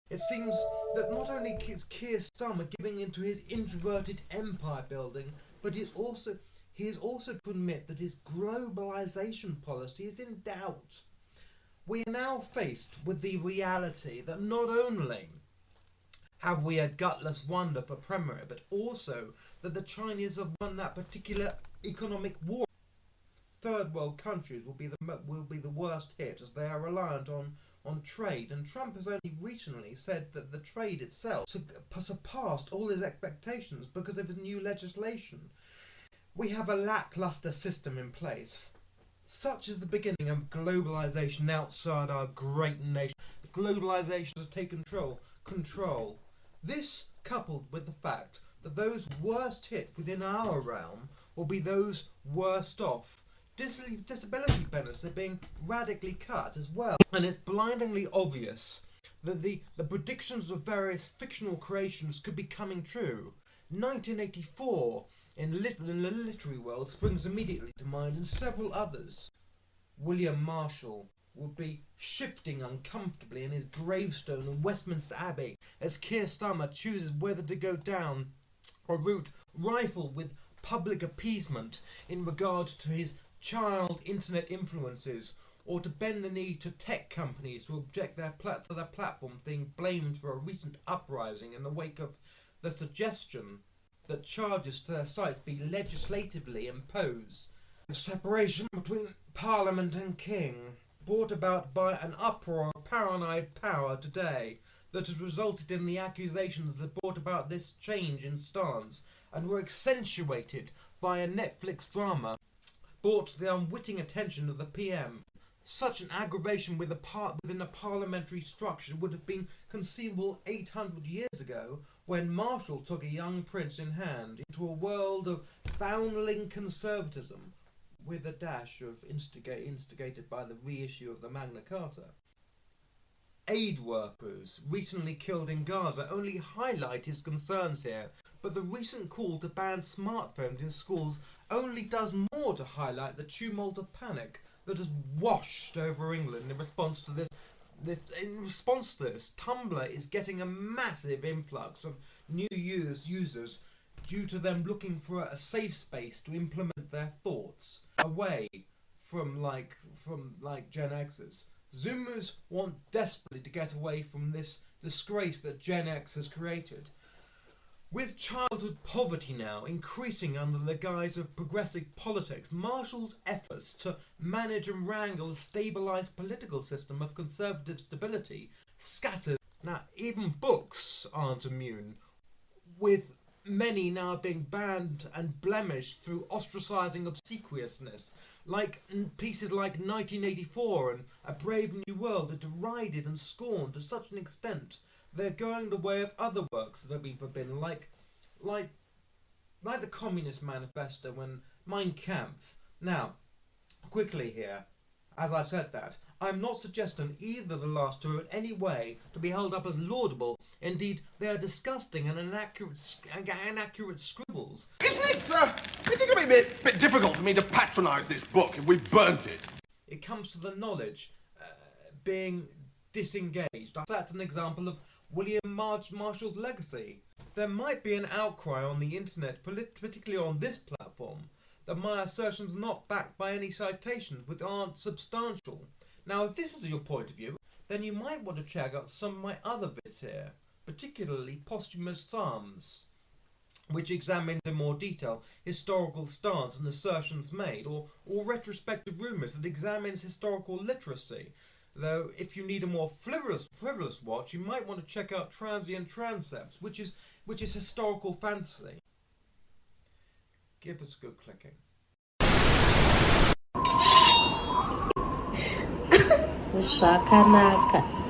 It seems that not only is Keir Starmer giving into his introverted empire building, but he is also to admit that his globalisation policy is in doubt. We are now faced with the reality that not only have we a gutless wonder for Premier, but also that the Chinese have won that particular economic war. Third world countries will be the worst hit, as they are reliant on trade, and Trump has only recently said that the trade itself surpassed all his expectations because of his new legislation. We have a lackluster system in place. Such is the beginning of globalisation outside our great nation. Globalisation has taken control. This, coupled with the fact that those worst hit within our realm will be those worst off. Disability benefits are being radically cut as well. And it's blindingly obvious that the predictions of various fictional creations could be coming true. 1984 in the literary world springs immediately to mind, and several others. William Marshall would be shifting uncomfortably in his gravestone in Westminster Abbey as Keir Starmer chooses whether to go down a route rife with public appeasement in regard to his child internet influences, or to bend the knee to tech companies who object to their platform being blamed for a recent uprising in the wake of the suggestion that charges to their sites be legislatively imposed. The separation between Parliament and King, brought about by an uproar of paranoid power today, that has resulted in the accusations that brought about this change in stance, and were accentuated by a Netflix drama brought to the unwitting attention of the PM. Such an aggravation within a parliamentary structure would have been conceivable 800 years ago, when Marshall took a young prince in hand into a world of foundling conservatism, with a dash of instigated by the reissue of the Magna Carta. Aid workers recently killed in Gaza only highlight his concerns here, but the recent call to ban smartphones in schools only does more to highlight the tumult of panic that has washed over England in response to this. In response to this, Tumblr is getting a massive influx of new users due to them looking for a safe space to implement their thoughts away from Gen X's. Zoomers want desperately to get away from this disgrace that Gen X has created. With childhood poverty now increasing under the guise of progressive politics, Marshall's efforts to manage and wrangle a stabilised political system of conservative stability scattered. Now, even books aren't immune, with many now being banned and blemished through ostracising obsequiousness, like pieces like 1984 and A Brave New World are derided and scorned to such an extent they're going the way of other works that have been forbidden, like the Communist Manifesto and Mein Kampf. Now, quickly here, as I said that, I'm not suggesting either of the last two in any way to be held up as laudable. Indeed, they are disgusting and inaccurate scribbles. Isn't it going to be a bit difficult for me to patronise this book if we burnt it? It comes to the knowledge being disengaged. That's an example of William Marshall's legacy. There might be an outcry on the internet, particularly on this platform, that my assertions are not backed by any citations which aren't substantial. Now, if this is your point of view, then you might want to check out some of my other vids here, particularly Posthumous Psalms, which examine in more detail historical stance and assertions made, or retrospective rumours that examines historical literacy. Though, if you need a more frivolous watch, you might want to check out Transient Transepts, which is historical fantasy. Give us a good clicking. Shakanaka.